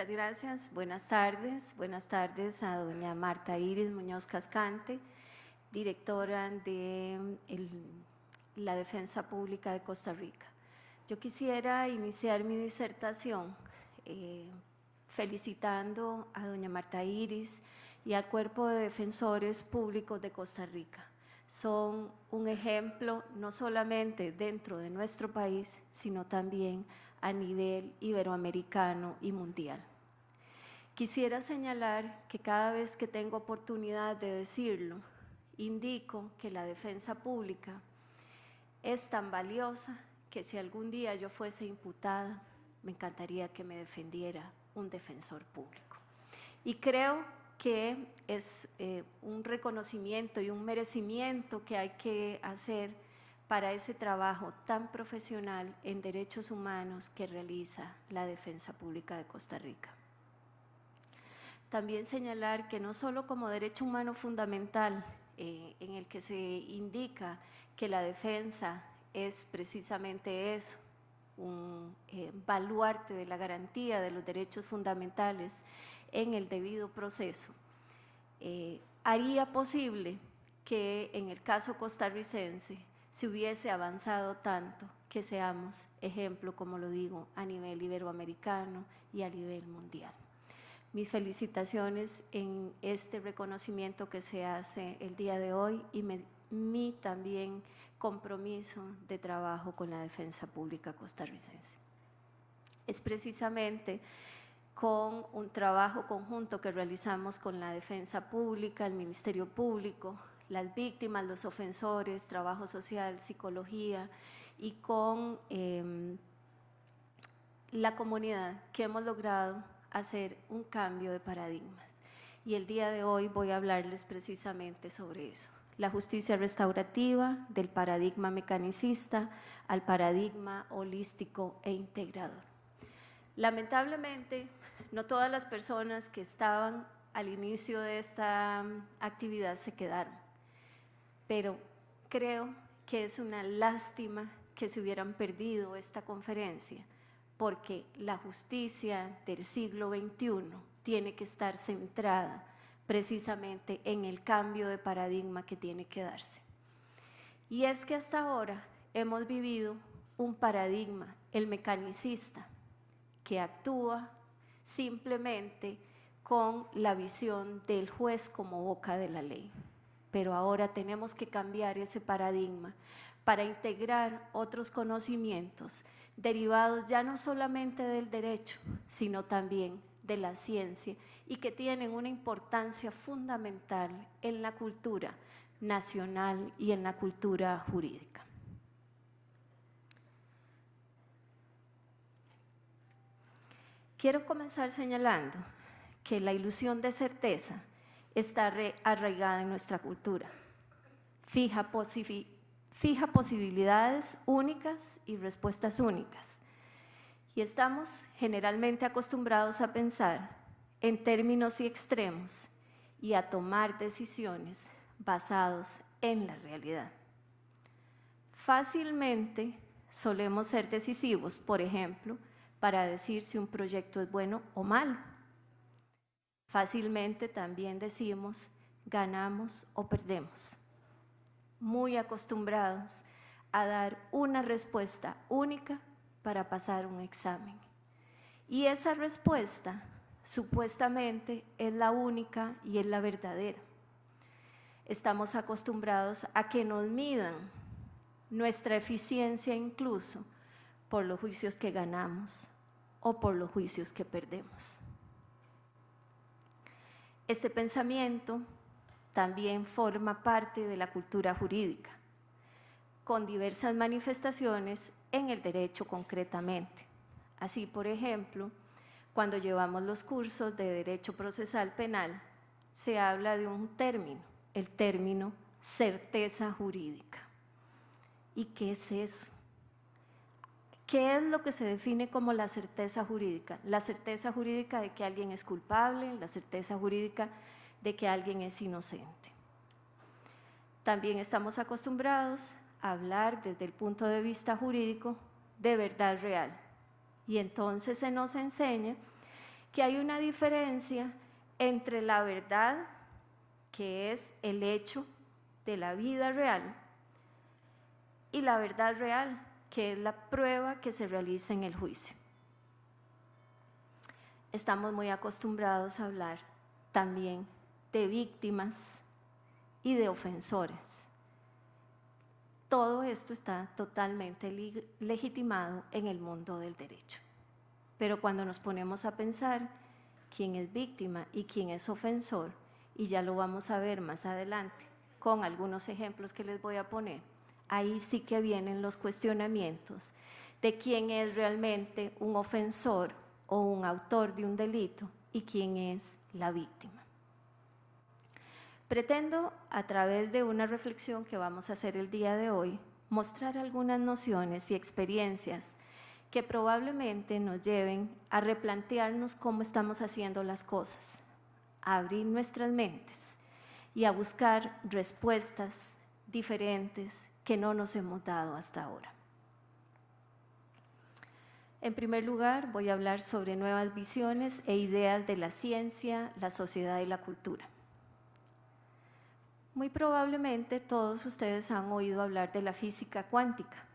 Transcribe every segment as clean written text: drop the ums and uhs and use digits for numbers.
Muchas gracias. Buenas tardes. Buenas tardes a doña Marta Iris Muñoz Cascante, directora de la Defensa Pública de Costa Rica. Yo quisiera iniciar mi disertación felicitando a doña Marta Iris y al Cuerpo de Defensores Públicos de Costa Rica. Son un ejemplo no solamente dentro de nuestro país, sino también a nivel iberoamericano y mundial. Quisiera señalar que cada vez que tengo oportunidad de decirlo, indico que la defensa pública es tan valiosa que si algún día yo fuese imputada, me encantaría que me defendiera un defensor público. Y creo que es un reconocimiento y un merecimiento que hay que hacer para ese trabajo tan profesional en derechos humanos que realiza la Defensa Pública de Costa Rica. También señalar que no solo como derecho humano fundamental, en el que se indica que la defensa es precisamente eso, un baluarte de la garantía de los derechos fundamentales en el debido proceso, haría posible que en el caso costarricense se hubiese avanzado tanto que seamos ejemplo, como lo digo, a nivel iberoamericano y a nivel mundial. Mis felicitaciones en este reconocimiento que se hace el día de hoy y mi también compromiso de trabajo con la defensa pública costarricense. Es precisamente con un trabajo conjunto que realizamos con la defensa pública, el Ministerio Público, las víctimas, los ofensores, trabajo social, psicología y con la comunidad que hemos logrado hacer un cambio de paradigmas. Y el día de hoy voy a hablarles precisamente sobre eso. La justicia restaurativa, del paradigma mecanicista al paradigma holístico e integrador. Lamentablemente, no todas las personas que estaban al inicio de esta actividad se quedaron, pero creo que es una lástima que se hubieran perdido esta conferencia, porque la justicia del siglo XXI tiene que estar centrada precisamente en el cambio de paradigma que tiene que darse. Y es que hasta ahora hemos vivido un paradigma, el mecanicista, que actúa simplemente con la visión del juez como boca de la ley. Pero ahora tenemos que cambiar ese paradigma para integrar otros conocimientos derivados ya no solamente del derecho, sino también de la ciencia y que tienen una importancia fundamental en la cultura nacional y en la cultura jurídica. Quiero comenzar señalando que la ilusión de certeza está arraigada en nuestra cultura, fija posibilidades únicas y respuestas únicas. Y estamos generalmente acostumbrados a pensar en términos y extremos y a tomar decisiones basados en la realidad. Fácilmente solemos ser decisivos, por ejemplo, para decir si un proyecto es bueno o malo. Fácilmente también decimos ganamos o perdemos. Muy acostumbrados a dar una respuesta única para pasar un examen. Y esa respuesta supuestamente es la única y es la verdadera. Estamos acostumbrados a que nos midan nuestra eficiencia incluso por los juicios que ganamos o por los juicios que perdemos. Este pensamiento también forma parte de la cultura jurídica, con diversas manifestaciones en el derecho concretamente. Así, por ejemplo, cuando llevamos los cursos de Derecho Procesal Penal, se habla de un término, el término certeza jurídica. ¿Y qué es eso? ¿Qué es lo que se define como la certeza jurídica? La certeza jurídica de que alguien es culpable, la certeza jurídica de que alguien es inocente. También estamos acostumbrados a hablar desde el punto de vista jurídico de verdad real. Y entonces se nos enseña que hay una diferencia entre la verdad, que es el hecho de la vida real, y la verdad real, que es la prueba que se realiza en el juicio. Estamos muy acostumbrados a hablar también de víctimas y de ofensores. Todo esto está totalmente legitimado en el mundo del derecho. Pero cuando nos ponemos a pensar quién es víctima y quién es ofensor, y ya lo vamos a ver más adelante con algunos ejemplos que les voy a poner, ahí sí que vienen los cuestionamientos de quién es realmente un ofensor o un autor de un delito y quién es la víctima. Pretendo, a través de una reflexión que vamos a hacer el día de hoy, mostrar algunas nociones y experiencias que probablemente nos lleven a replantearnos cómo estamos haciendo las cosas, a abrir nuestras mentes y a buscar respuestas diferentes que no nos hemos dado hasta ahora. En primer lugar, voy a hablar sobre nuevas visiones e ideas de la ciencia, la sociedad y la cultura. Muy probablemente todos ustedes han oído hablar de la física cuántica,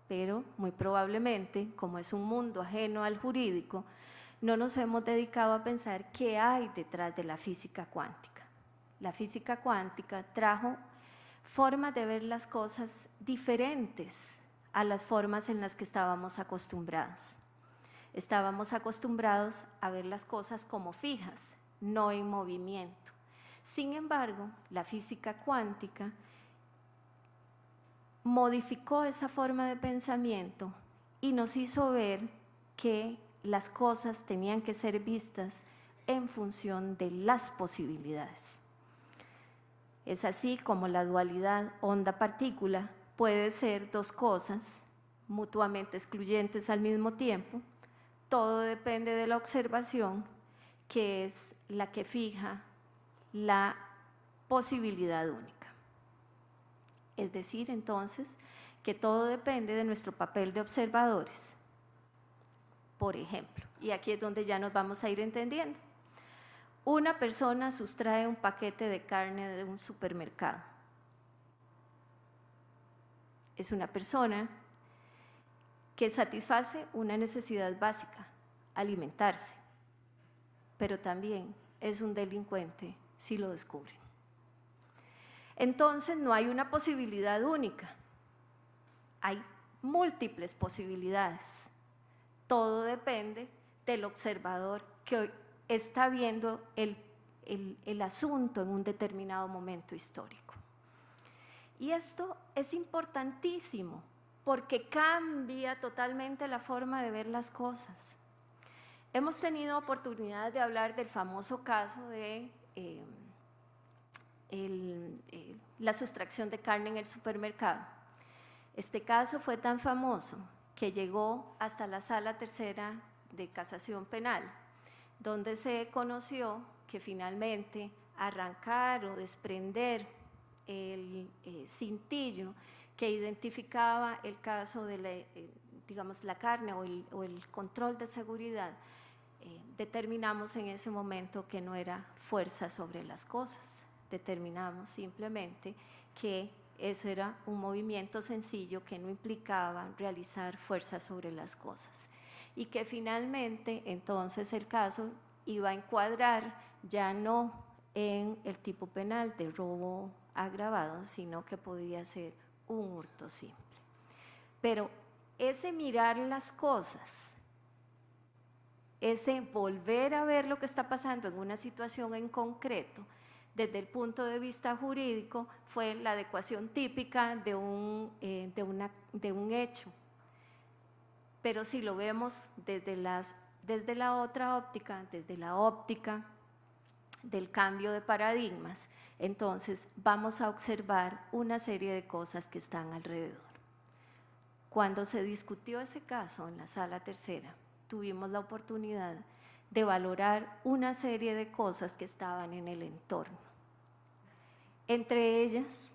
pero muy probablemente, como es un mundo ajeno al jurídico, no nos hemos dedicado a pensar qué hay detrás de la física cuántica. La física cuántica trajo formas de ver las cosas diferentes a las formas en las que estábamos acostumbrados. Estábamos acostumbrados a ver las cosas como fijas, no en movimiento. Sin embargo, la física cuántica modificó esa forma de pensamiento y nos hizo ver que las cosas tenían que ser vistas en función de las posibilidades. Es así como la dualidad onda-partícula puede ser dos cosas mutuamente excluyentes al mismo tiempo. Todo depende de la observación, que es la que fija la posibilidad única. Es decir, entonces, que todo depende de nuestro papel de observadores. Por ejemplo, y aquí es donde ya nos vamos a ir entendiendo. Una persona sustrae un paquete de carne de un supermercado. Es una persona que satisface una necesidad básica, alimentarse, pero también es un delincuente si lo descubren. Entonces no hay una posibilidad única, hay múltiples posibilidades. Todo depende del observador que está viendo el asunto en un determinado momento histórico. Y esto es importantísimo porque cambia totalmente la forma de ver las cosas. Hemos tenido oportunidad de hablar del famoso caso de la sustracción de carne en el supermercado. Este caso fue tan famoso que llegó hasta la Sala Tercera de Casación Penal, donde se conoció que finalmente arrancar o desprender el cintillo que identificaba el caso de la carne o el control de seguridad, determinamos en ese momento que no era fuerza sobre las cosas. Determinamos simplemente que eso era un movimiento sencillo que no implicaba realizar fuerza sobre las cosas y que finalmente entonces el caso iba a encuadrar ya no en el tipo penal de robo agravado, sino que podía ser un hurto simple. Pero ese mirar las cosas, ese volver a ver lo que está pasando en una situación en concreto, desde el punto de vista jurídico, fue la adecuación típica de un hecho. Pero si lo vemos desde la otra óptica, desde la óptica del cambio de paradigmas, entonces vamos a observar una serie de cosas que están alrededor. Cuando se discutió ese caso en la Sala Tercera, tuvimos la oportunidad de valorar una serie de cosas que estaban en el entorno. Entre ellas,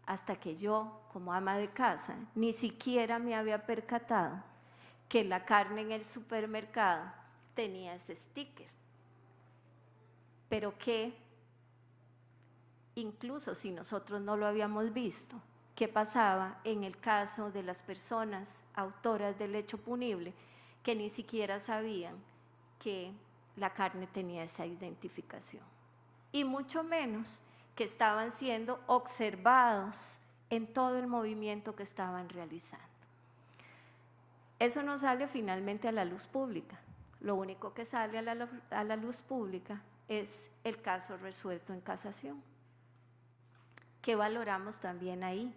hasta que yo, como ama de casa, ni siquiera me había percatado que la carne en el supermercado tenía ese sticker, pero que incluso si nosotros no lo habíamos visto, ¿qué pasaba en el caso de las personas autoras del hecho punible que ni siquiera sabían que la carne tenía esa identificación? Y mucho menos que estaban siendo observados en todo el movimiento que estaban realizando. Eso no sale finalmente a la luz pública. Lo único que sale a la luz pública es el caso resuelto en casación. ¿Qué valoramos también ahí,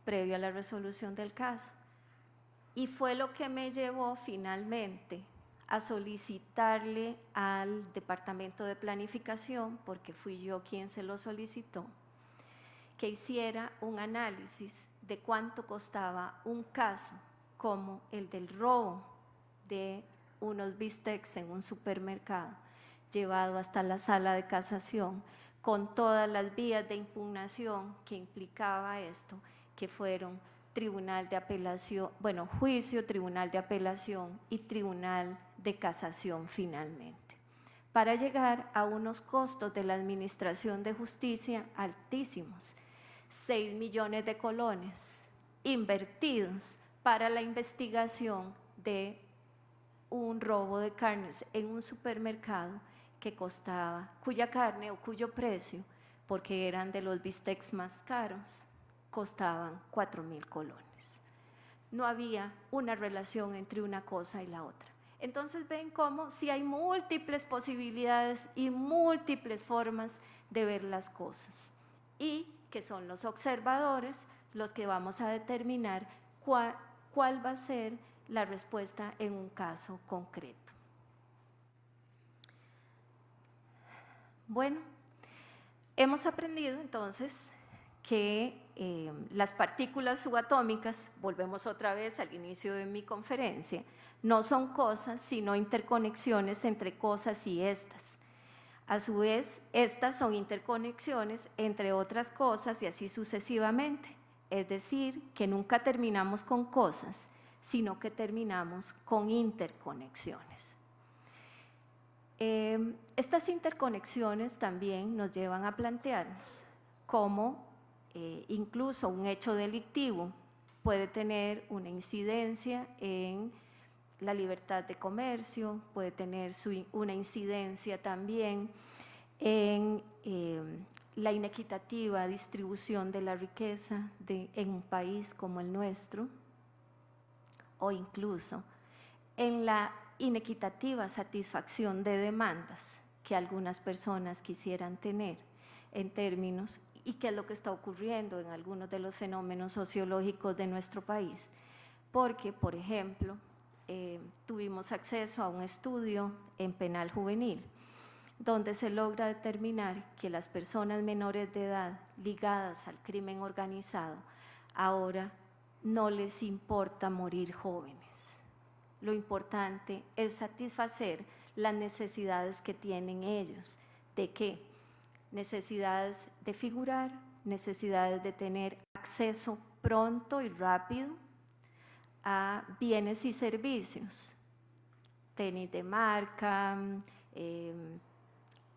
previo a la resolución del caso? Y fue lo que me llevó finalmente a solicitarle al Departamento de Planificación, porque fui yo quien se lo solicitó, que hiciera un análisis de cuánto costaba un caso como el del robo de unos bistecs en un supermercado, llevado hasta la sala de casación, con todas las vías de impugnación que implicaba esto, que fueron tribunal de apelación, bueno, juicio, tribunal de apelación y tribunal de casación finalmente, para llegar a unos costos de la administración de justicia altísimos, 6 millones de colones invertidos para la investigación de un robo de carnes en un supermercado que costaba, cuya carne o cuyo precio, porque eran de los bistecs más caros, costaban 4.000 colones. No había una relación entre una cosa y la otra. Entonces ven cómo si hay múltiples posibilidades y múltiples formas de ver las cosas, y que son los observadores los que vamos a determinar cuál va a ser la respuesta en un caso concreto. Bueno, hemos aprendido entonces que las partículas subatómicas, volvemos otra vez al inicio de mi conferencia, no son cosas, sino interconexiones entre cosas y estas. A su vez, estas son interconexiones entre otras cosas y así sucesivamente. Es decir, que nunca terminamos con cosas, sino que terminamos con interconexiones. Estas interconexiones también nos llevan a plantearnos cómo incluso un hecho delictivo puede tener una incidencia en la libertad de comercio, puede tener una incidencia también en la inequitativa distribución de la riqueza en un país como el nuestro, o incluso en la inequitativa satisfacción de demandas que algunas personas quisieran tener en términos, y qué es lo que está ocurriendo en algunos de los fenómenos sociológicos de nuestro país. Porque, por ejemplo, tuvimos acceso a un estudio en penal juvenil, donde se logra determinar que las personas menores de edad ligadas al crimen organizado ahora no les importa morir jóvenes. Lo importante es satisfacer las necesidades que tienen ellos. ¿De qué? Necesidades de figurar, necesidades de tener acceso pronto y rápido a bienes y servicios, tenis de marca,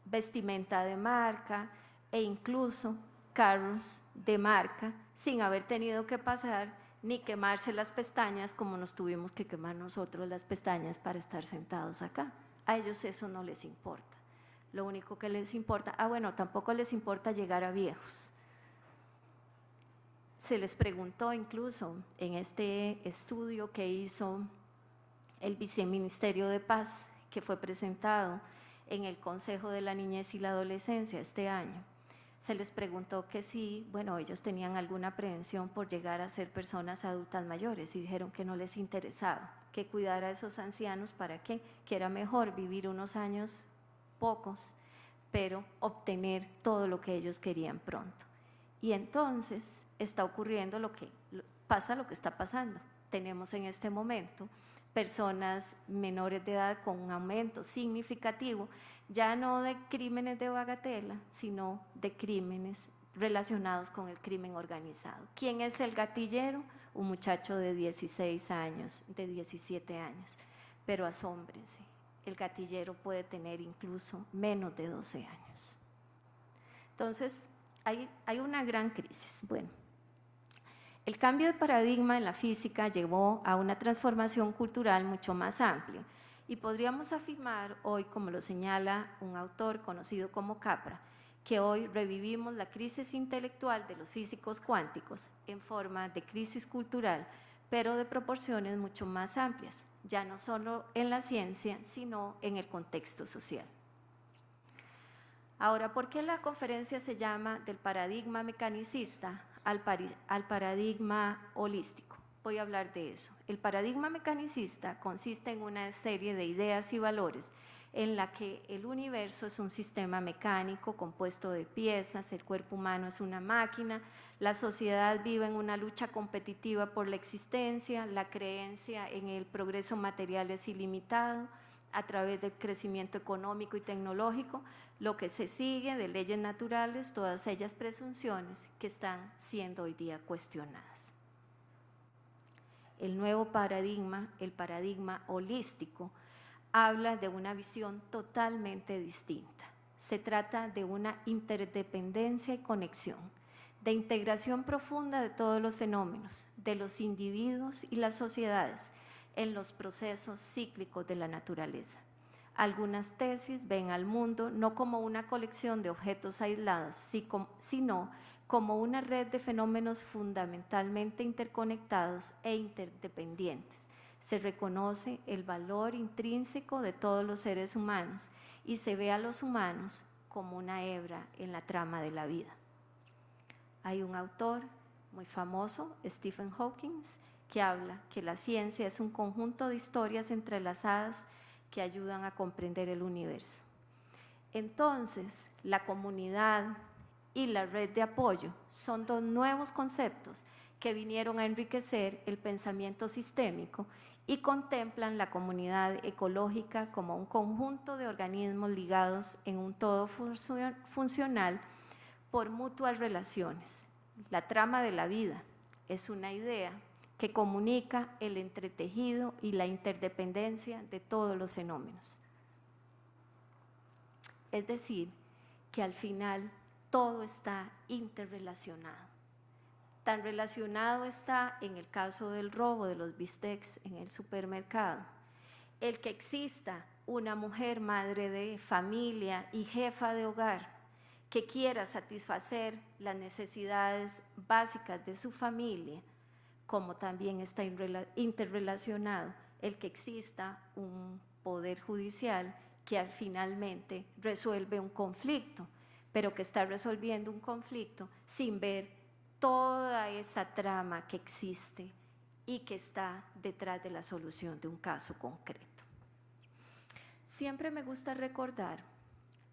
vestimenta de marca e incluso carros de marca, sin haber tenido que pasar ni quemarse las pestañas como nos tuvimos que quemar nosotros las pestañas para estar sentados acá. A ellos eso no les importa. Lo único que les importa, bueno, tampoco les importa llegar a viejos. Se les preguntó incluso en este estudio que hizo el Viceministerio de Paz, que fue presentado en el Consejo de la Niñez y la Adolescencia este año, se les preguntó que si, bueno, ellos tenían alguna aprehensión por llegar a ser personas adultas mayores y dijeron que no les interesaba, que cuidar a esos ancianos, ¿para qué? Que era mejor vivir unos años pocos, pero obtener todo lo que ellos querían pronto. Y entonces está ocurriendo lo que está pasando. Tenemos en este momento personas menores de edad con un aumento significativo, ya no de crímenes de bagatela, sino de crímenes relacionados con el crimen organizado. ¿Quién es el gatillero? Un muchacho de 16 años, de 17 años. Pero asómbrense, el gatillero puede tener incluso menos de 12 años. Entonces, hay una gran crisis. Bueno, el cambio de paradigma en la física llevó a una transformación cultural mucho más amplia y podríamos afirmar hoy, como lo señala un autor conocido como Capra, que hoy revivimos la crisis intelectual de los físicos cuánticos en forma de crisis cultural, pero de proporciones mucho más amplias, ya no solo en la ciencia, sino en el contexto social. Ahora, ¿por qué la conferencia se llama del paradigma mecanicista al paradigma holístico? Voy a hablar de eso. El paradigma mecanicista consiste en una serie de ideas y valores en la que el universo es un sistema mecánico compuesto de piezas, el cuerpo humano es una máquina, la sociedad vive en una lucha competitiva por la existencia, la creencia en el progreso material es ilimitado a través del crecimiento económico y tecnológico, lo que se sigue de leyes naturales, todas ellas presunciones que están siendo hoy día cuestionadas. El nuevo paradigma, el paradigma holístico, habla de una visión totalmente distinta. Se trata de una interdependencia y conexión, de integración profunda de todos los fenómenos, de los individuos y las sociedades en los procesos cíclicos de la naturaleza. Algunas tesis ven al mundo no como una colección de objetos aislados, sino como una red de fenómenos fundamentalmente interconectados e interdependientes. Se reconoce el valor intrínseco de todos los seres humanos y se ve a los humanos como una hebra en la trama de la vida. Hay un autor muy famoso, Stephen Hawking, que habla que la ciencia es un conjunto de historias entrelazadas que ayudan a comprender el universo. Entonces, la comunidad y la red de apoyo son dos nuevos conceptos que vinieron a enriquecer el pensamiento sistémico y contemplan la comunidad ecológica como un conjunto de organismos ligados en un todo funcional por mutuas relaciones. La trama de la vida es una idea que comunica el entretejido y la interdependencia de todos los fenómenos. Es decir, que al final todo está interrelacionado. Tan relacionado está, en el caso del robo de los bistecs en el supermercado, el que exista una mujer madre de familia y jefa de hogar que quiera satisfacer las necesidades básicas de su familia, como también está interrelacionado el que exista un poder judicial que finalmente resuelve un conflicto, pero que está resolviendo un conflicto sin ver toda esa trama que existe y que está detrás de la solución de un caso concreto. Siempre me gusta recordar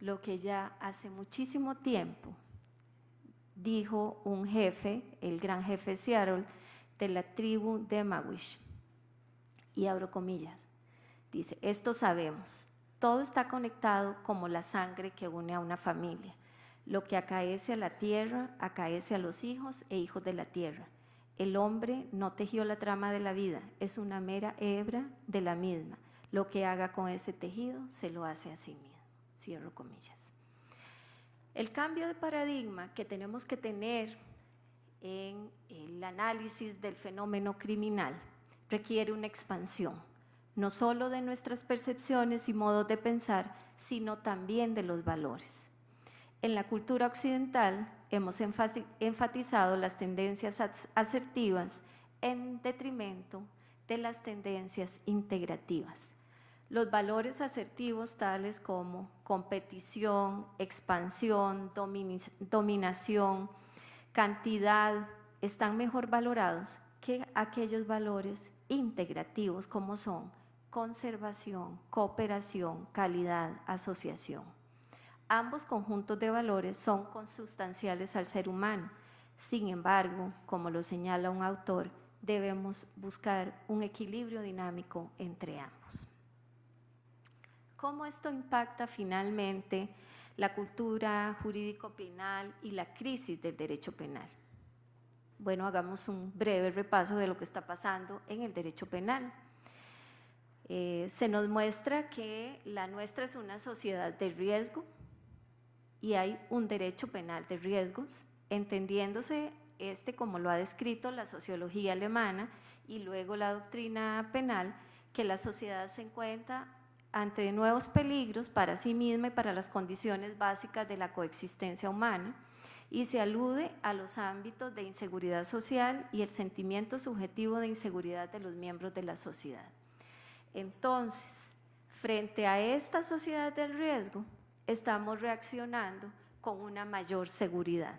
lo que ya hace muchísimo tiempo dijo un jefe, el gran jefe Seattle, de la tribu de Mawish, y abro comillas, dice: esto sabemos, todo está conectado como la sangre que une a una familia. Lo que acaece a la tierra, acaece a los hijos e hijos de la tierra. El hombre no tejió la trama de la vida, es una mera hebra de la misma. Lo que haga con ese tejido, se lo hace a sí mismo. Cierro comillas. El cambio de paradigma que tenemos que tener en el análisis del fenómeno criminal requiere una expansión, no solo de nuestras percepciones y modos de pensar, sino también de los valores. En la cultura occidental hemos enfatizado las tendencias asertivas en detrimento de las tendencias integrativas. Los valores asertivos tales como competición, expansión, dominación, cantidad, están mejor valorados que aquellos valores integrativos como son conservación, cooperación, calidad, asociación. Ambos conjuntos de valores son consustanciales al ser humano. Sin embargo, como lo señala un autor, debemos buscar un equilibrio dinámico entre ambos. ¿Cómo esto impacta finalmente la cultura jurídico-penal y la crisis del derecho penal? Bueno, hagamos un breve repaso de lo que está pasando en el derecho penal. Se nos muestra que la nuestra es una sociedad de riesgo y hay un derecho penal de riesgos, entendiéndose como lo ha descrito la sociología alemana y luego la doctrina penal, que la sociedad se encuentra ante nuevos peligros para sí misma y para las condiciones básicas de la coexistencia humana, y se alude a los ámbitos de inseguridad social y el sentimiento subjetivo de inseguridad de los miembros de la sociedad. Entonces, frente a esta sociedad del riesgo, estamos reaccionando con una mayor seguridad.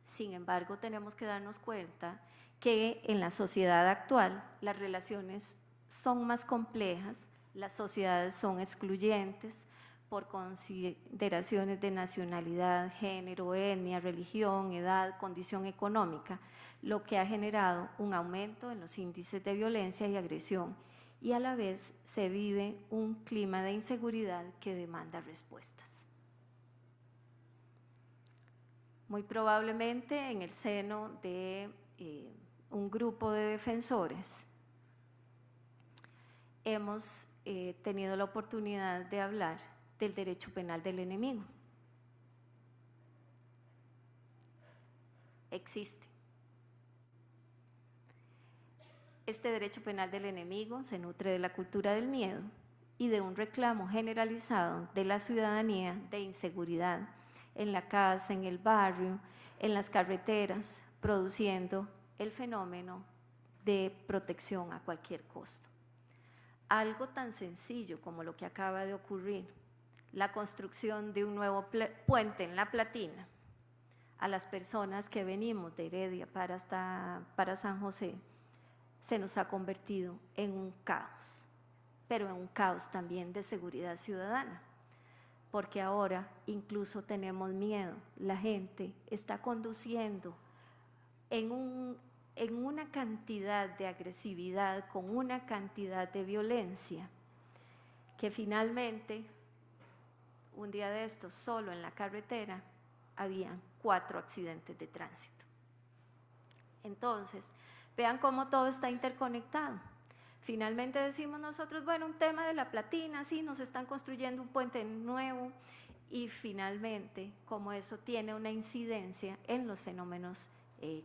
Sin embargo, tenemos que darnos cuenta que en la sociedad actual las relaciones son más complejas, las sociedades son excluyentes por consideraciones de nacionalidad, género, etnia, religión, edad, condición económica, lo que ha generado un aumento en los índices de violencia y agresión, y a la vez se vive un clima de inseguridad que demanda respuestas. Muy probablemente en el seno de un grupo de defensores hemos tenido la oportunidad de hablar del derecho penal del enemigo. Existe. Este derecho penal del enemigo se nutre de la cultura del miedo y de un reclamo generalizado de la ciudadanía de inseguridad en la casa, en el barrio, en las carreteras, produciendo el fenómeno de protección a cualquier costo. Algo tan sencillo como lo que acaba de ocurrir, la construcción de un nuevo puente en La Platina, a las personas que venimos de Heredia para San José, se nos ha convertido en un caos, pero en un caos también de seguridad ciudadana, porque ahora incluso tenemos miedo. La gente está conduciendo en una cantidad de agresividad, con una cantidad de violencia, que finalmente, un día de estos, solo en la carretera, habían 4 accidentes de tránsito. Entonces, vean cómo todo está interconectado. Finalmente decimos nosotros, bueno, un tema de La Platina, sí, nos están construyendo un puente nuevo, y finalmente cómo eso tiene una incidencia en los fenómenos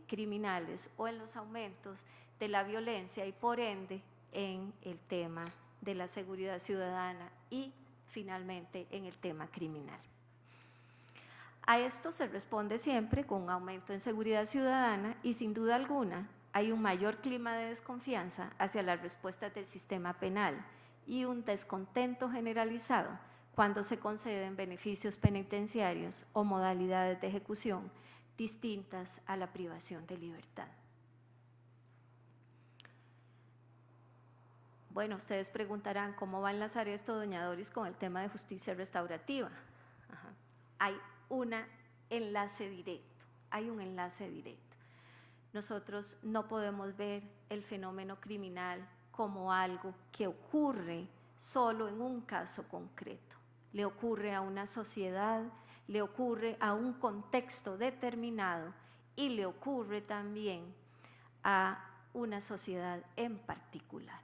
criminales o en los aumentos de la violencia y por ende en el tema de la seguridad ciudadana y finalmente en el tema criminal. A esto se responde siempre con un aumento en seguridad ciudadana y sin duda alguna hay un mayor clima de desconfianza hacia las respuestas del sistema penal y un descontento generalizado cuando se conceden beneficios penitenciarios o modalidades de ejecución distintas a la privación de libertad. Bueno, ustedes preguntarán cómo va a enlazar esto doña Doris con el tema de justicia restaurativa. Hay un enlace directo, Nosotros no podemos ver el fenómeno criminal como algo que ocurre solo en un caso concreto. Le ocurre a una sociedad, le ocurre a un contexto determinado y le ocurre también a una sociedad en particular.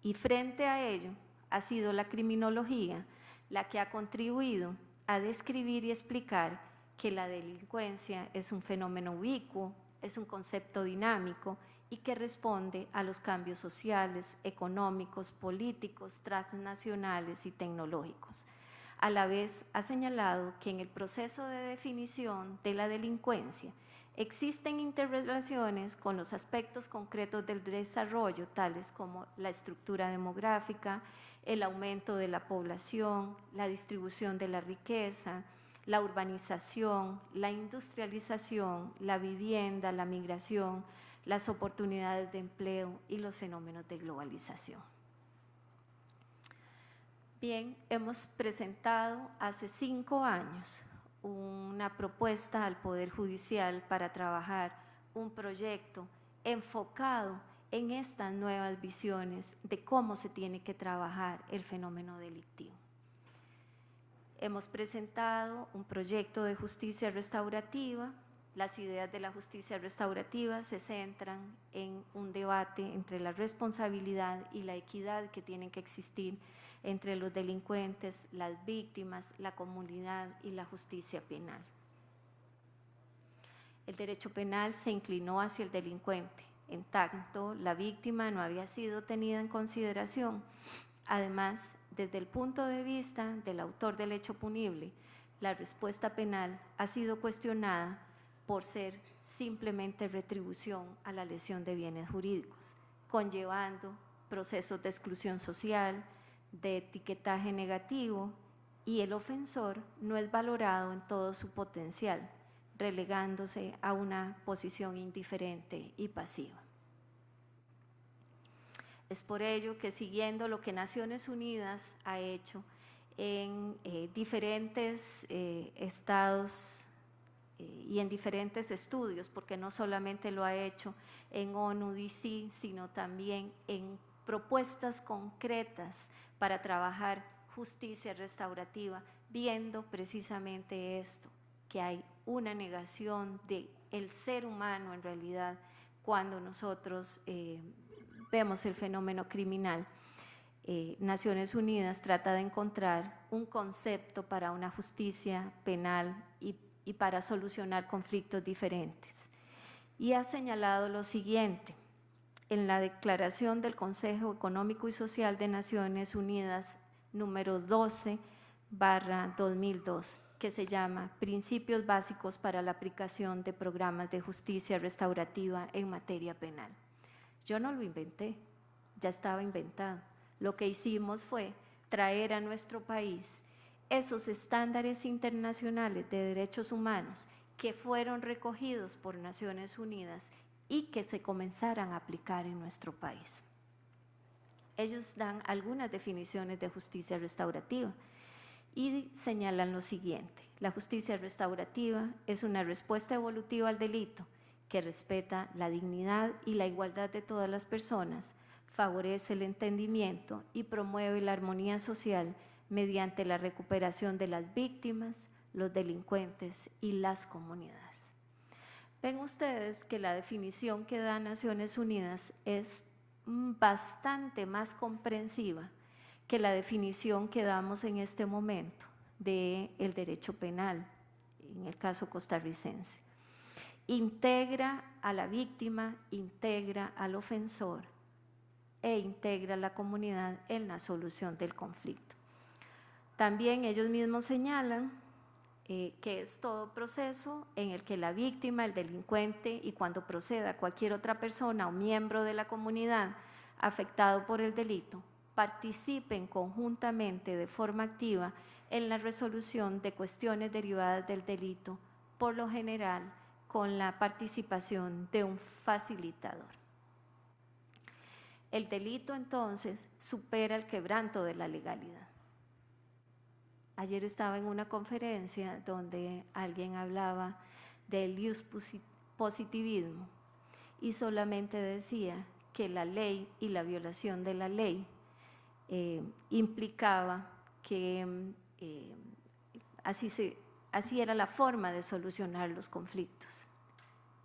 Y frente a ello ha sido la criminología la que ha contribuido a describir y explicar que la delincuencia es un fenómeno ubicuo, es un concepto dinámico y que responde a los cambios sociales, económicos, políticos, transnacionales y tecnológicos. A la vez ha señalado que en el proceso de definición de la delincuencia existen interrelaciones con los aspectos concretos del desarrollo, tales como la estructura demográfica, el aumento de la población, la distribución de la riqueza, la urbanización, la industrialización, la vivienda, la migración, las oportunidades de empleo y los fenómenos de globalización. Bien, hemos presentado hace 5 años una propuesta al Poder Judicial para trabajar un proyecto enfocado en estas nuevas visiones de cómo se tiene que trabajar el fenómeno delictivo. Hemos presentado un proyecto de justicia restaurativa Las ideas de la justicia restaurativa se centran en un debate entre la responsabilidad y la equidad que tienen que existir entre los delincuentes, las víctimas, la comunidad y la justicia penal. El derecho penal se inclinó hacia el delincuente, en tanto la víctima no había sido tenida en consideración. Además, desde el punto de vista del autor del hecho punible, la respuesta penal ha sido cuestionada por ser simplemente retribución a la lesión de bienes jurídicos, conllevando procesos de exclusión social, de etiquetaje negativo, y el ofensor no es valorado en todo su potencial, relegándose a una posición indiferente y pasiva. Es por ello que, siguiendo lo que Naciones Unidas ha hecho en diferentes estados y en diferentes estudios, porque no solamente lo ha hecho en ONU-DC, sino también en propuestas concretas para trabajar justicia restaurativa, viendo precisamente esto, que hay una negación del ser humano en realidad cuando nosotros vemos el fenómeno criminal. Naciones Unidas trata de encontrar un concepto para una justicia penal y para solucionar conflictos diferentes. Y ha señalado lo siguiente: en la Declaración del Consejo Económico y Social de Naciones Unidas número 12/2002, que se llama Principios Básicos para la Aplicación de Programas de Justicia Restaurativa en Materia Penal. Yo no lo inventé, ya estaba inventado. Lo que hicimos fue traer a nuestro país esos estándares internacionales de derechos humanos que fueron recogidos por Naciones Unidas y que se comenzaran a aplicar en nuestro país. Ellos dan algunas definiciones de justicia restaurativa y señalan lo siguiente: la justicia restaurativa es una respuesta evolutiva al delito que respeta la dignidad y la igualdad de todas las personas, favorece el entendimiento y promueve la armonía social mediante la recuperación de las víctimas, los delincuentes y las comunidades. Ven ustedes que la definición que da Naciones Unidas es bastante más comprensiva que la definición que damos en este momento del derecho penal, en el caso costarricense. Integra a la víctima, integra al ofensor e integra a la comunidad en la solución del conflicto. También ellos mismos señalan que es todo proceso en el que la víctima, el delincuente y cuando proceda cualquier otra persona o miembro de la comunidad afectado por el delito, participen conjuntamente de forma activa en la resolución de cuestiones derivadas del delito, por lo general con la participación de un facilitador. El delito entonces supera el quebranto de la legalidad. Ayer estaba en una conferencia donde alguien hablaba del positivismo y solamente decía que la ley y la violación de la ley implicaba que así era la forma de solucionar los conflictos.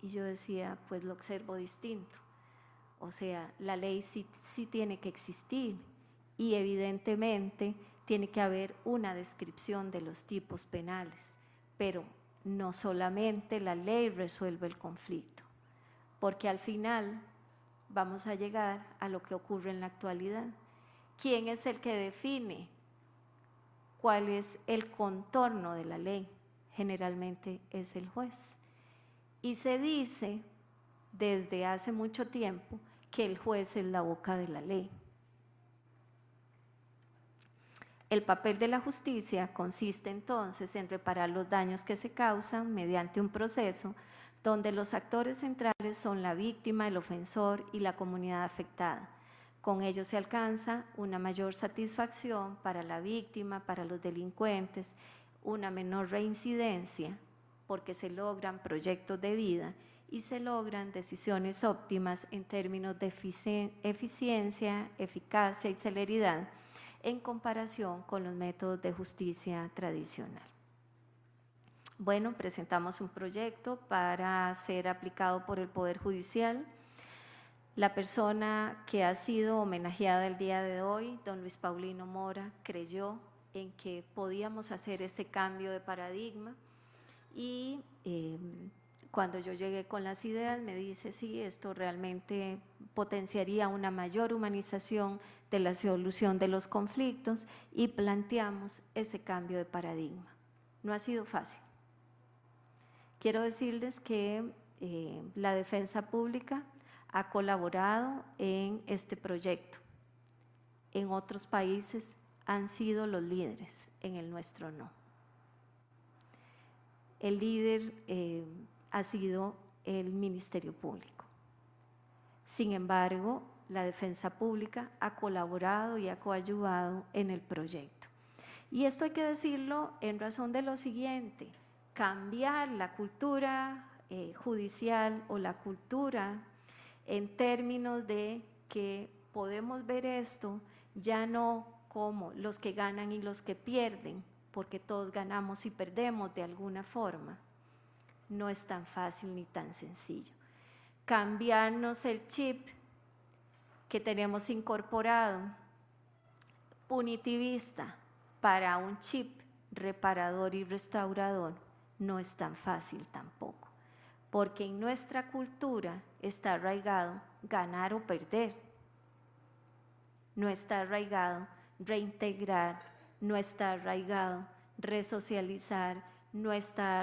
Y yo decía, pues lo observo distinto. O sea, la ley sí tiene que existir y evidentemente tiene que haber una descripción de los tipos penales, pero no solamente la ley resuelve el conflicto, porque al final vamos a llegar a lo que ocurre en la actualidad. ¿Quién es el que define cuál es el contorno de la ley? Generalmente es el juez. Y se dice desde hace mucho tiempo que el juez es la boca de la ley. El papel de la justicia consiste entonces en reparar los daños que se causan mediante un proceso donde los actores centrales son la víctima, el ofensor y la comunidad afectada. Con ello se alcanza una mayor satisfacción para la víctima, para los delincuentes, una menor reincidencia, porque se logran proyectos de vida y se logran decisiones óptimas en términos de eficiencia, eficacia y celeridad en comparación con los métodos de justicia tradicional. Bueno, presentamos un proyecto para ser aplicado por el Poder Judicial. La persona que ha sido homenajeada el día de hoy, don Luis Paulino Mora, creyó en que podíamos hacer este cambio de paradigma y cuando yo llegué con las ideas me dice, sí, esto realmente potenciaría una mayor humanización de la solución de los conflictos y planteamos ese cambio de paradigma. No ha sido fácil. Quiero decirles que la Defensa Pública ha colaborado en este proyecto. En otros países han sido los líderes, en el nuestro no. El líder ha sido el Ministerio Público. Sin embargo, la Defensa Pública ha colaborado y ha coayudado en el proyecto. Y esto hay que decirlo en razón de lo siguiente: cambiar la cultura judicial o la cultura en términos de que podemos ver esto ya no como los que ganan y los que pierden, porque todos ganamos y perdemos de alguna forma. No es tan fácil ni tan sencillo. Cambiarnos el chip que tenemos incorporado, punitivista, para un chip reparador y restaurador, no es tan fácil tampoco, porque en nuestra cultura está arraigado ganar o perder, no está arraigado reintegrar, no está arraigado resocializar, no está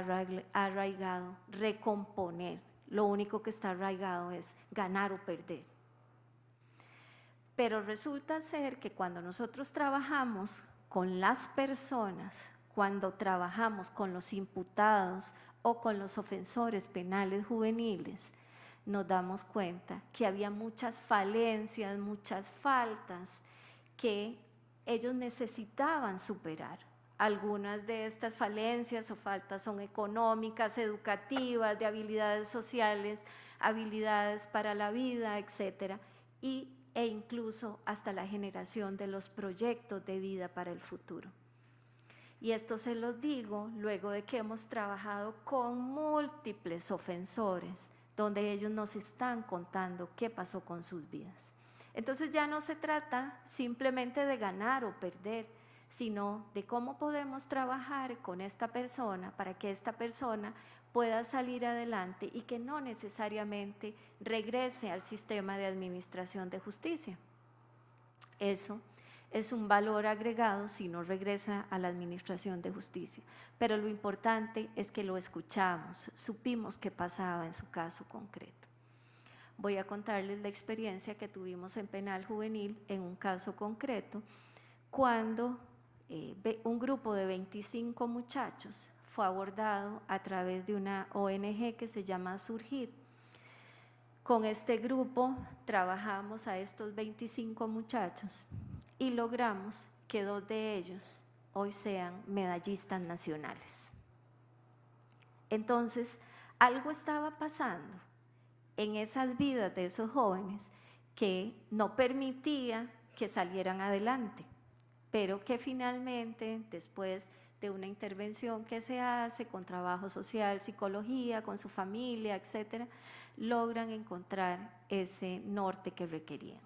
arraigado recomponer. Lo único que está arraigado es ganar o perder. Pero resulta ser que cuando nosotros trabajamos con las personas, cuando trabajamos con los imputados o con los ofensores penales juveniles, nos damos cuenta que había muchas falencias, muchas faltas que ellos necesitaban superar. Algunas de estas falencias o faltas son económicas, educativas, de habilidades sociales, habilidades para la vida, etcétera, e incluso hasta la generación de los proyectos de vida para el futuro. Y esto se los digo luego de que hemos trabajado con múltiples ofensores, donde ellos nos están contando qué pasó con sus vidas. Entonces ya no se trata simplemente de ganar o perder, sino de cómo podemos trabajar con esta persona para que esta persona pueda salir adelante y que no necesariamente regrese al sistema de administración de justicia. Eso es un valor agregado si no regresa a la administración de justicia, pero lo importante es que lo escuchamos, supimos qué pasaba en su caso concreto. Voy a contarles la experiencia que tuvimos en penal juvenil en un caso concreto, cuando un grupo de 25 muchachos fue abordado a través de una ONG que se llama Surgir. Con este grupo trabajamos a estos 25 muchachos y logramos que 2 de ellos hoy sean medallistas nacionales. Entonces, algo estaba pasando en esas vidas de esos jóvenes que no permitía que salieran adelante, pero que finalmente, después de una intervención que se hace con trabajo social, psicología, con su familia, etcétera, logran encontrar ese norte que requerían.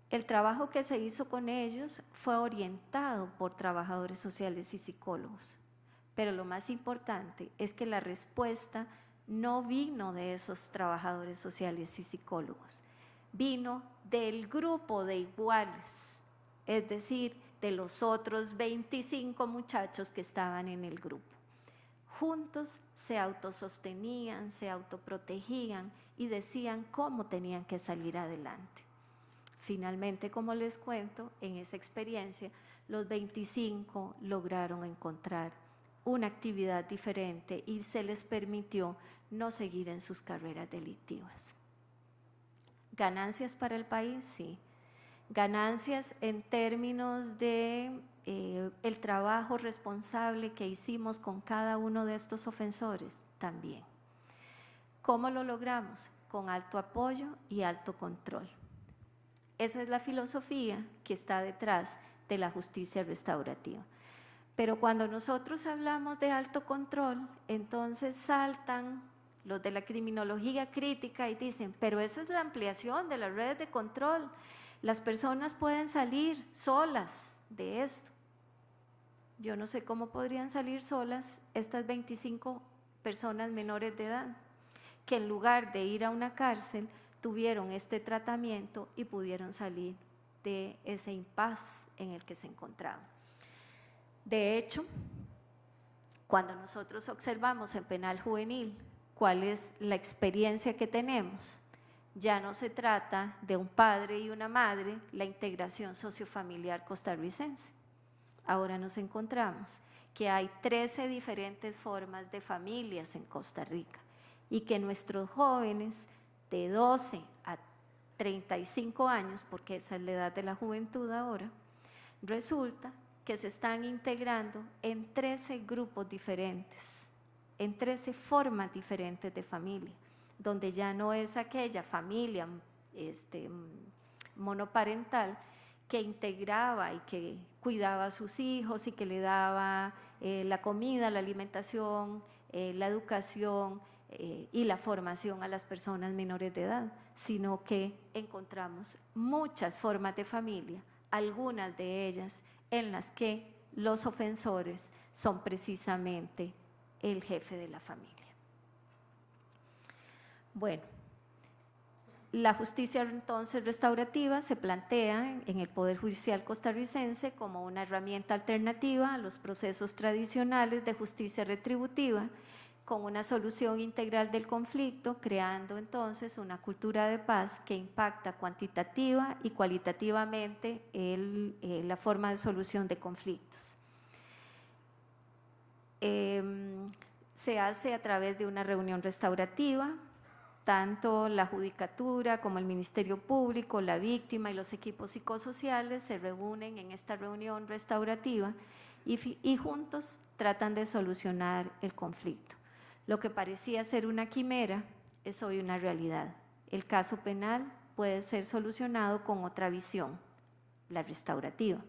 El trabajo que se hizo con ellos fue orientado por trabajadores sociales y psicólogos, pero lo más importante es que la respuesta no vino de esos trabajadores sociales y psicólogos, vino del grupo de iguales, es decir, de los otros 25 muchachos que estaban en el grupo. Juntos se autosostenían, se autoprotegían y decían cómo tenían que salir adelante. Finalmente, como les cuento, en esa experiencia, los 25 lograron encontrar una actividad diferente y se les permitió no seguir en sus carreras delictivas. ¿Ganancias para el país? Sí. Ganancias en términos de el trabajo responsable que hicimos con cada uno de estos ofensores también. ¿Cómo lo logramos? Con alto apoyo y alto control. Esa es la filosofía que está detrás de la justicia restaurativa. Pero cuando nosotros hablamos de alto control, entonces saltan los de la criminología crítica y dicen, pero eso es la ampliación de las redes de control. Las personas pueden salir solas de esto. Yo no sé cómo podrían salir solas estas 25 personas menores de edad, que en lugar de ir a una cárcel, tuvieron este tratamiento y pudieron salir de ese impasse en el que se encontraban. De hecho, cuando nosotros observamos en penal juvenil cuál es la experiencia que tenemos, ya no se trata de un padre y una madre, la integración sociofamiliar costarricense. Ahora nos encontramos que hay 13 diferentes formas de familias en Costa Rica y que nuestros jóvenes de 12 a 35 años, porque esa es la edad de la juventud ahora, resulta que se están integrando en 13 grupos diferentes, en 13 formas diferentes de familia, donde ya no es aquella familia monoparental que integraba y que cuidaba a sus hijos y que le daba la comida, la alimentación, la educación y la formación a las personas menores de edad, sino que encontramos muchas formas de familia, algunas de ellas en las que los ofensores son precisamente el jefe de la familia. Bueno, la justicia entonces restaurativa se plantea en el Poder Judicial costarricense como una herramienta alternativa a los procesos tradicionales de justicia retributiva, con una solución integral del conflicto, creando entonces una cultura de paz que impacta cuantitativa y cualitativamente la forma de solución de conflictos. Se hace a través de una reunión restaurativa. Tanto la judicatura como el Ministerio Público, la víctima y los equipos psicosociales se reúnen en esta reunión restaurativa y juntos tratan de solucionar el conflicto. Lo que parecía ser una quimera es hoy una realidad. El caso penal puede ser solucionado con otra visión, la restaurativa.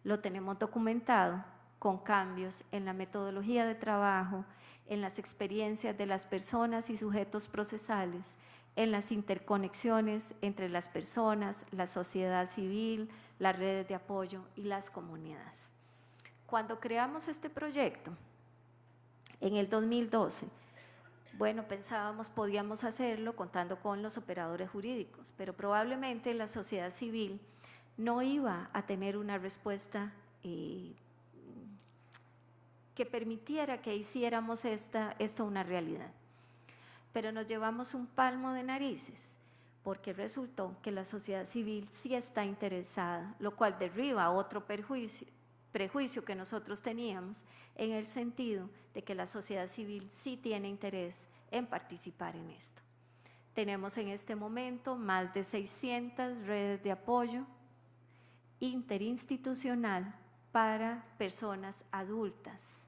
Lo tenemos documentado con cambios en la metodología de trabajo, en las experiencias de las personas y sujetos procesales, en las interconexiones entre las personas, la sociedad civil, las redes de apoyo y las comunidades. Cuando creamos este proyecto, en el 2012, bueno, pensábamos podíamos hacerlo contando con los operadores jurídicos, pero probablemente la sociedad civil no iba a tener una respuesta que permitiera que hiciéramos esto una realidad. Pero nos llevamos un palmo de narices, porque resultó que la sociedad civil sí está interesada, lo cual derriba otro prejuicio que nosotros teníamos, en el sentido de que la sociedad civil sí tiene interés en participar en esto. Tenemos en este momento más de 600 redes de apoyo interinstitucional para personas adultas.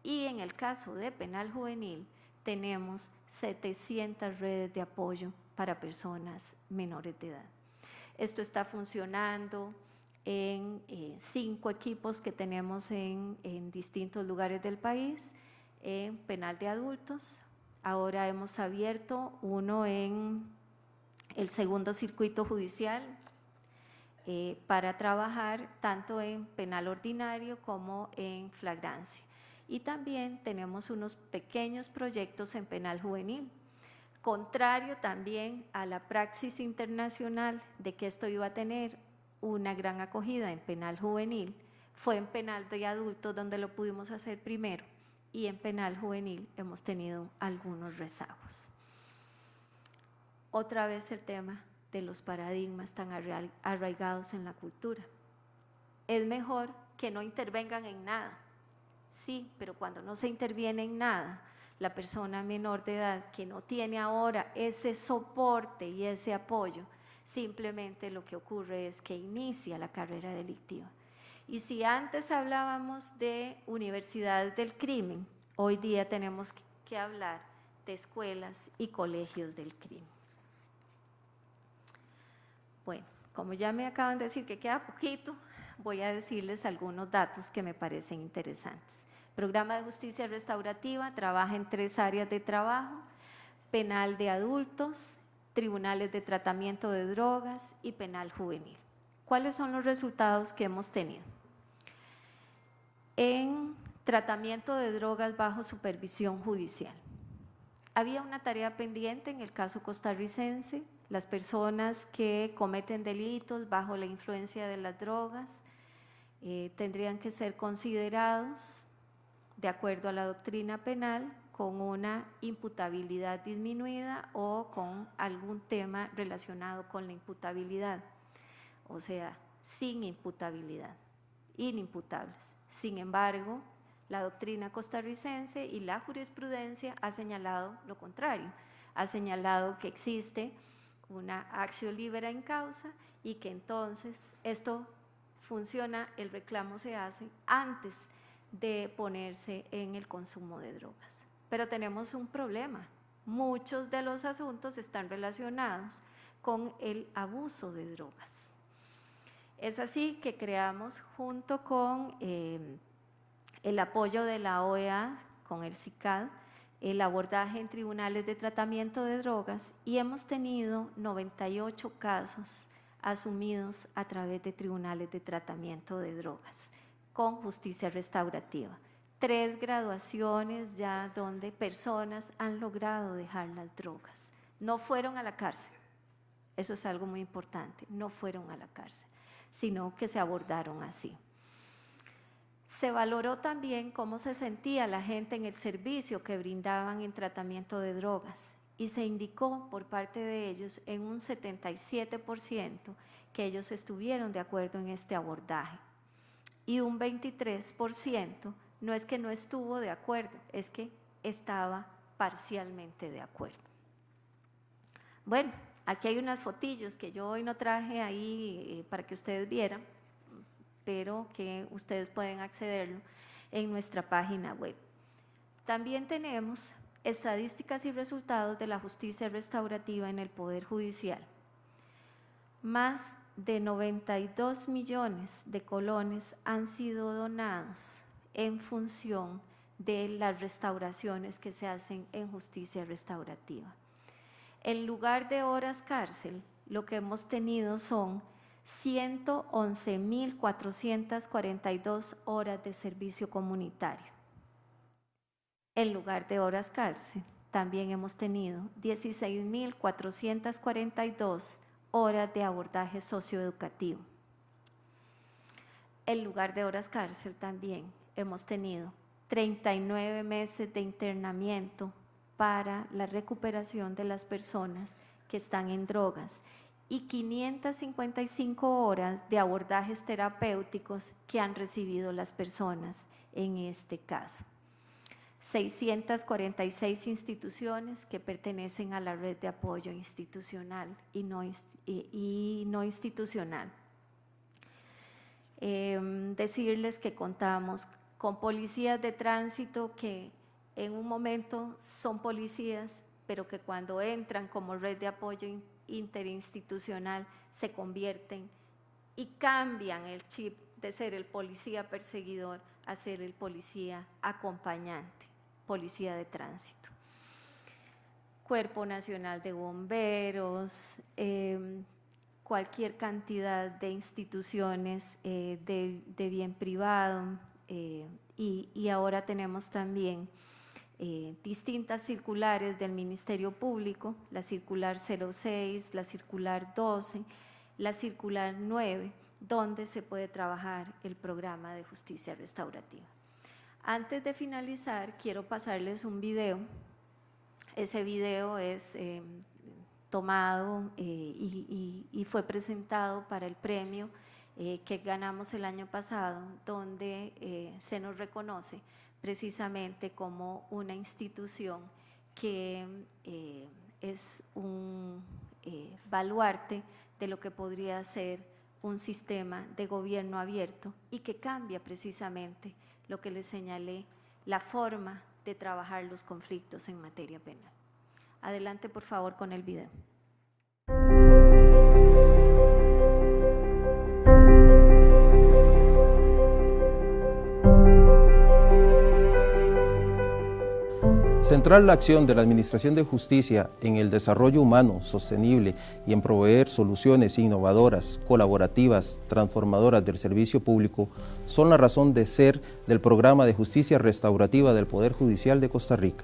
Y en el caso de penal juvenil, tenemos 700 redes de apoyo para personas menores de edad. Esto está funcionando en 5 equipos que tenemos en distintos lugares del país, en penal de adultos. Ahora hemos abierto uno en el segundo circuito judicial, para trabajar tanto en penal ordinario como en flagrancia. Y también tenemos unos pequeños proyectos en penal juvenil, contrario también a la praxis internacional de que esto iba a tener una gran acogida en penal juvenil. Fue en penal de adultos donde lo pudimos hacer primero, y en penal juvenil hemos tenido algunos rezagos. Otra vez el tema de los paradigmas tan arraigados en la cultura. Es mejor que no intervengan en nada. Sí, pero cuando no se interviene en nada, la persona menor de edad que no tiene ahora ese soporte y ese apoyo, simplemente lo que ocurre es que inicia la carrera delictiva. Y si antes hablábamos de universidades del crimen, hoy día tenemos que hablar de escuelas y colegios del crimen. Bueno, como ya me acaban de decir que queda poquito, voy a decirles algunos datos que me parecen interesantes. Programa de Justicia Restaurativa trabaja en 3 áreas de trabajo: penal de adultos, tribunales de tratamiento de drogas y penal juvenil. ¿Cuáles son los resultados que hemos tenido? En tratamiento de drogas bajo supervisión judicial. Había una tarea pendiente en el caso costarricense. Las personas que cometen delitos bajo la influencia de las drogas tendrían que ser considerados, de acuerdo a la doctrina penal, con una imputabilidad disminuida o con algún tema relacionado con la imputabilidad, o sea, sin imputabilidad, inimputables. Sin embargo, la doctrina costarricense y la jurisprudencia ha señalado lo contrario, ha señalado que existe una actio libera in causa y que entonces esto funciona, el reclamo se hace antes de ponerse en el consumo de drogas. Pero tenemos un problema, muchos de los asuntos están relacionados con el abuso de drogas. Es así que creamos, junto con el apoyo de la OEA, con el CICAD, el abordaje en tribunales de tratamiento de drogas, y hemos tenido 98 casos asumidos a través de tribunales de tratamiento de drogas con justicia restaurativa. 3 graduaciones ya donde personas han logrado dejar las drogas. No fueron a la cárcel, eso es algo muy importante, no fueron a la cárcel, sino que se abordaron así. Se valoró también cómo se sentía la gente en el servicio que brindaban en tratamiento de drogas y se indicó por parte de ellos en un 77% que ellos estuvieron de acuerdo en este abordaje, y un 23% no es que no estuvo de acuerdo, es que estaba parcialmente de acuerdo. Bueno, aquí hay unas fotillos que yo hoy no traje ahí para que ustedes vieran, pero que ustedes pueden accederlo en nuestra página web. También tenemos estadísticas y resultados de la justicia restaurativa en el Poder Judicial. Más de 92 millones de colones han sido donados en función de las restauraciones que se hacen en justicia restaurativa. En lugar de horas cárcel, lo que hemos tenido son 111.442 horas de servicio comunitario. En lugar de horas cárcel, también hemos tenido 16.442 horas de abordaje socioeducativo. En lugar de horas cárcel también hemos tenido 39 meses de internamiento para la recuperación de las personas que están en drogas y 555 horas de abordajes terapéuticos que han recibido las personas en este caso. 646 instituciones que pertenecen a la red de apoyo institucional y no institucional. Decirles que contamos con policías de tránsito que en un momento son policías, pero que cuando entran como red de apoyo interinstitucional se convierten y cambian el chip de ser el policía perseguidor a ser el policía acompañante, policía de tránsito. Cuerpo Nacional de Bomberos, cualquier cantidad de instituciones de bien privado, y ahora tenemos también distintas circulares del Ministerio Público, la circular 06, la circular 12, la circular 9, donde se puede trabajar el programa de justicia restaurativa. Antes de finalizar, quiero pasarles un video. Ese video es tomado y fue presentado para el premio que ganamos el año pasado, donde se nos reconoce precisamente como una institución que es un baluarte de lo que podría ser un sistema de gobierno abierto y que cambia precisamente lo que les señalé, la forma de trabajar los conflictos en materia penal. Adelante, por favor, con el video. Centrar la acción de la Administración de Justicia en el desarrollo humano sostenible y en proveer soluciones innovadoras, colaborativas, transformadoras del servicio público son la razón de ser del Programa de Justicia Restaurativa del Poder Judicial de Costa Rica.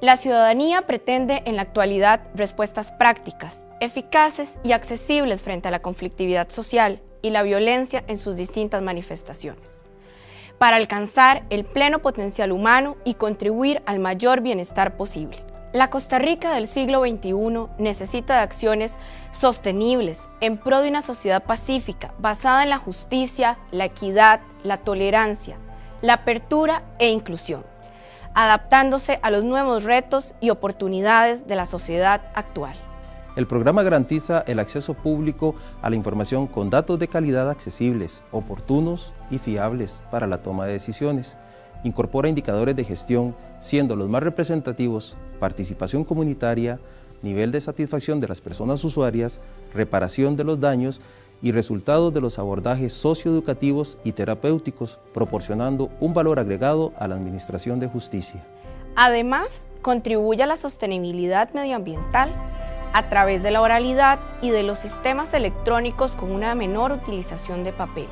La ciudadanía pretende en la actualidad respuestas prácticas, eficaces y accesibles frente a la conflictividad social y la violencia en sus distintas manifestaciones, para alcanzar el pleno potencial humano y contribuir al mayor bienestar posible. La Costa Rica del siglo XXI necesita de acciones sostenibles en pro de una sociedad pacífica basada en la justicia, la equidad, la tolerancia, la apertura e inclusión, adaptándose a los nuevos retos y oportunidades de la sociedad actual. El programa garantiza el acceso público a la información con datos de calidad accesibles, oportunos y fiables para la toma de decisiones. Incorpora indicadores de gestión, siendo los más representativos participación comunitaria, nivel de satisfacción de las personas usuarias, reparación de los daños y resultados de los abordajes socioeducativos y terapéuticos, proporcionando un valor agregado a la Administración de Justicia. Además, contribuye a la sostenibilidad medioambiental a través de la oralidad y de los sistemas electrónicos con una menor utilización de papel.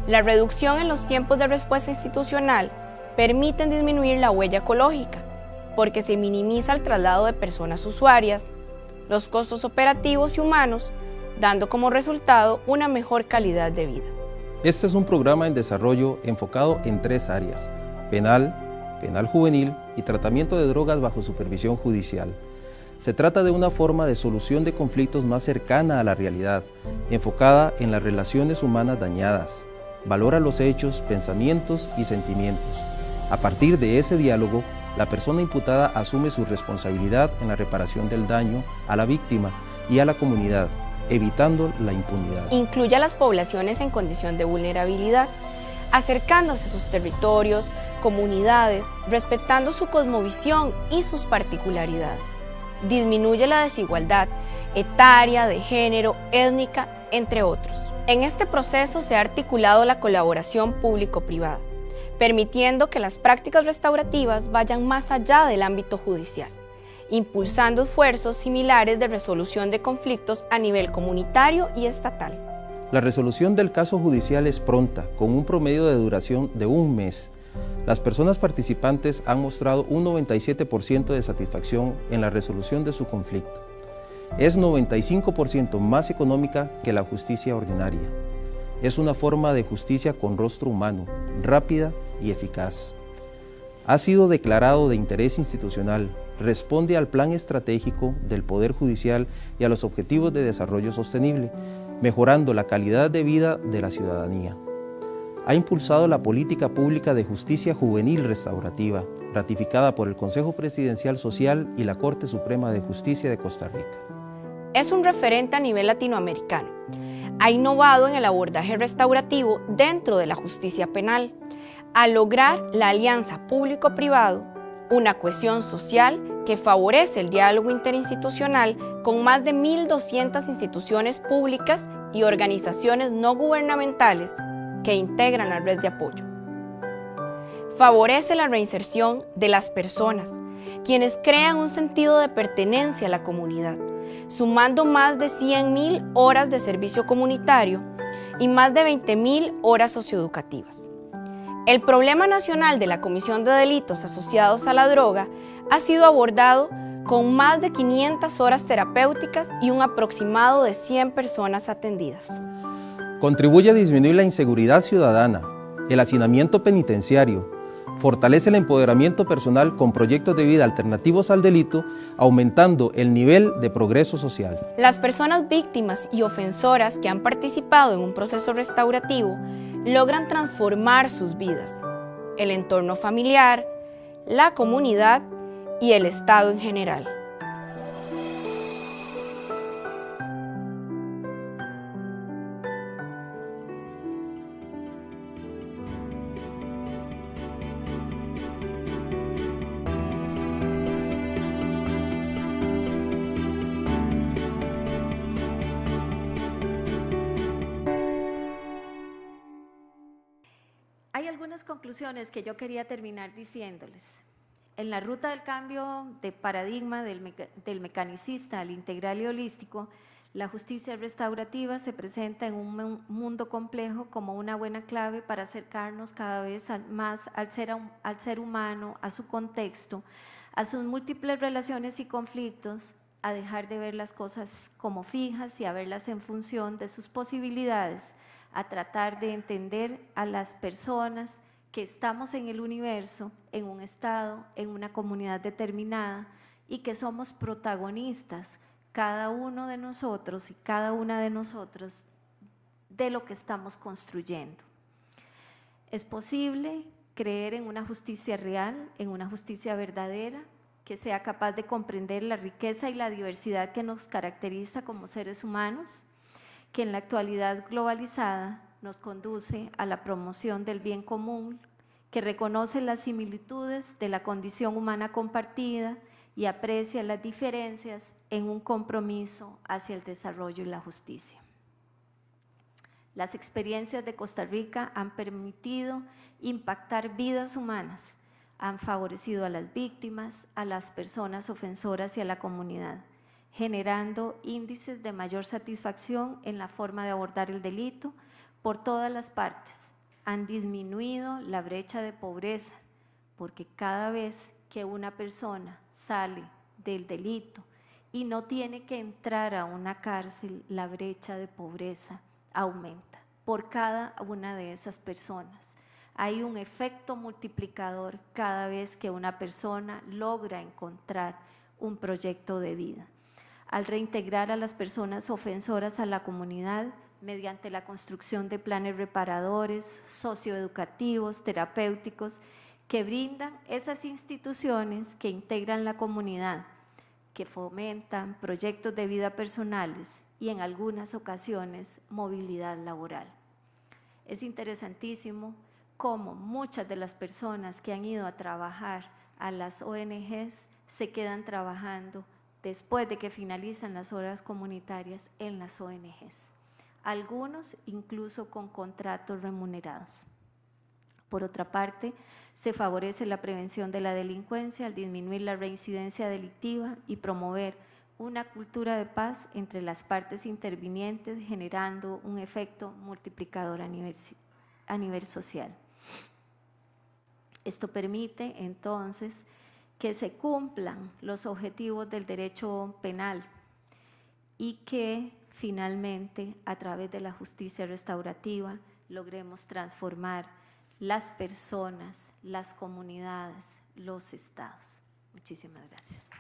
La reducción en los tiempos de respuesta institucional permiten disminuir la huella ecológica, porque se minimiza el traslado de personas usuarias, los costos operativos y humanos, dando como resultado una mejor calidad de vida. Este es un programa en desarrollo enfocado en 3 áreas: penal, penal juvenil y tratamiento de drogas bajo supervisión judicial. Se trata de una forma de solución de conflictos más cercana a la realidad, enfocada en las relaciones humanas dañadas. Valora los hechos, pensamientos y sentimientos. A partir de ese diálogo, la persona imputada asume su responsabilidad en la reparación del daño a la víctima y a la comunidad, evitando la impunidad. Incluye a las poblaciones en condición de vulnerabilidad, acercándose a sus territorios, comunidades, respetando su cosmovisión y sus particularidades. Disminuye la desigualdad etaria, de género, étnica, entre otros. En este proceso se ha articulado la colaboración público-privada, permitiendo que las prácticas restaurativas vayan más allá del ámbito judicial, impulsando esfuerzos similares de resolución de conflictos a nivel comunitario y estatal. La resolución del caso judicial es pronta, con un promedio de duración de 1 mes. Las personas participantes han mostrado un 97% de satisfacción en la resolución de su conflicto. Es 95% más económica que la justicia ordinaria. Es una forma de justicia con rostro humano, rápida y eficaz. Ha sido declarado de interés institucional, responde al plan estratégico del Poder Judicial y a los objetivos de desarrollo sostenible, mejorando la calidad de vida de la ciudadanía. Ha impulsado la política pública de justicia juvenil restaurativa, ratificada por el Consejo Presidencial Social y la Corte Suprema de Justicia de Costa Rica. Es un referente a nivel latinoamericano. Ha innovado en el abordaje restaurativo dentro de la justicia penal, al lograr la alianza público-privado, una cohesión social que favorece el diálogo interinstitucional con más de 1.200 instituciones públicas y organizaciones no gubernamentales que integran la red de apoyo. Favorece la reinserción de las personas, quienes crean un sentido de pertenencia a la comunidad, sumando más de 100.000 horas de servicio comunitario y más de 20.000 horas socioeducativas. El problema nacional de la comisión de delitos asociados a la droga ha sido abordado con más de 500 horas terapéuticas y un aproximado de 100 personas atendidas. Contribuye a disminuir la inseguridad ciudadana, el hacinamiento penitenciario, fortalece el empoderamiento personal con proyectos de vida alternativos al delito, aumentando el nivel de progreso social. Las personas víctimas y ofensoras que han participado en un proceso restaurativo logran transformar sus vidas, el entorno familiar, la comunidad y el Estado en general. Hay algunas conclusiones que yo quería terminar diciéndoles. En la ruta del cambio de paradigma del mecanicista al integral y holístico, la justicia restaurativa se presenta en un mundo complejo como una buena clave para acercarnos cada vez más al ser humano, a su contexto, a sus múltiples relaciones y conflictos, a dejar de ver las cosas como fijas y a verlas en función de sus posibilidades, a tratar de entender a las personas que estamos en el universo, en un estado, en una comunidad determinada y que somos protagonistas, cada uno de nosotros y cada una de nosotros, de lo que estamos construyendo. Es posible creer en una justicia real, en una justicia verdadera, que sea capaz de comprender la riqueza y la diversidad que nos caracteriza como seres humanos, que en la actualidad globalizada nos conduce a la promoción del bien común, que reconoce las similitudes de la condición humana compartida y aprecia las diferencias en un compromiso hacia el desarrollo y la justicia. Las experiencias de Costa Rica han permitido impactar vidas humanas, han favorecido a las víctimas, a las personas ofensoras y a la comunidad, generando índices de mayor satisfacción en la forma de abordar el delito por todas las partes. Han disminuido la brecha de pobreza, porque cada vez que una persona sale del delito y no tiene que entrar a una cárcel, la brecha de pobreza aumenta por cada una de esas personas. Hay un efecto multiplicador cada vez que una persona logra encontrar un proyecto de vida. Al reintegrar a las personas ofensoras a la comunidad mediante la construcción de planes reparadores, socioeducativos, terapéuticos, que brindan esas instituciones que integran la comunidad, que fomentan proyectos de vida personales y en algunas ocasiones movilidad laboral. Es interesantísimo cómo muchas de las personas que han ido a trabajar a las ONGs se quedan trabajando después de que finalizan las horas comunitarias en las ONGs, algunos incluso con contratos remunerados. Por otra parte, se favorece la prevención de la delincuencia al disminuir la reincidencia delictiva y promover una cultura de paz entre las partes intervinientes, generando un efecto multiplicador a nivel social. Esto permite entonces que se cumplan los objetivos del derecho penal y que finalmente a través de la justicia restaurativa logremos transformar las personas, las comunidades, los estados. Muchísimas gracias.